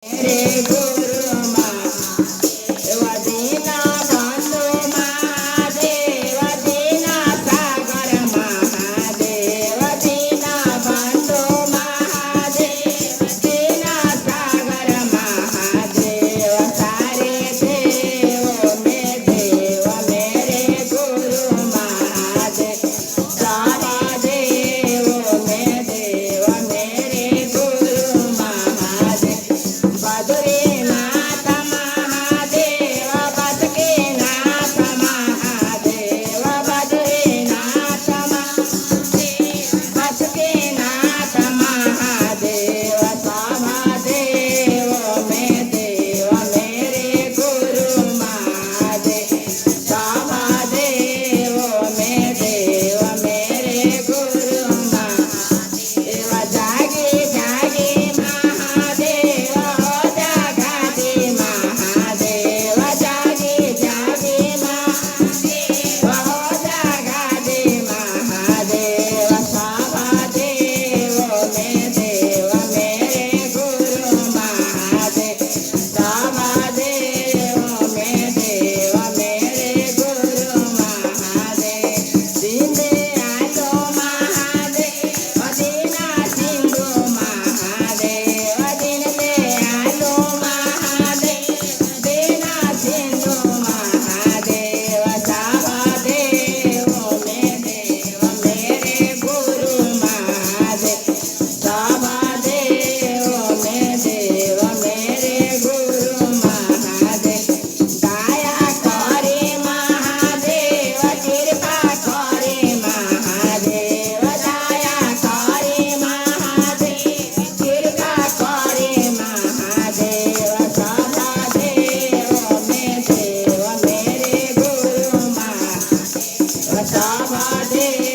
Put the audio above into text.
मेरे गुरु महादेव दीना बंधु महादेव दीना सागर महादेव दीना बंधु महादेव दीना सागर महादेव सारे देवों में देव मेरे गुरु महादेव सारा देवों में देव मेरे गुरु महादेव बद्रीनाथ महादेव बद्रीनाथ महादेव बद्रीनाथ महादेव बद्रीनाथ महादेव महादेव में देव मेरे गुरु महादेव महादेव में देव मेरे गुरु महादेव जागे जागे महादेव जागाते महादेव जागे जागे महादेव जागाते महादेव महादेव में देव मेरे गुरु महादेव महादेव में देव मेरे गुरु महादेव सिंधे आलो महादेव दीना सिंधु महादेव दिनले आलो महादेव दीना सिंधु महादेव महादेव में देव मेरे गुरु महादेव महादेव में देव मेरे गुरु महादेव दया करे महादेव कृपा करे महादेव दया करे महादेव कृपा करे महादेव महादेव में देव मेरे गुरु महादेव महादेव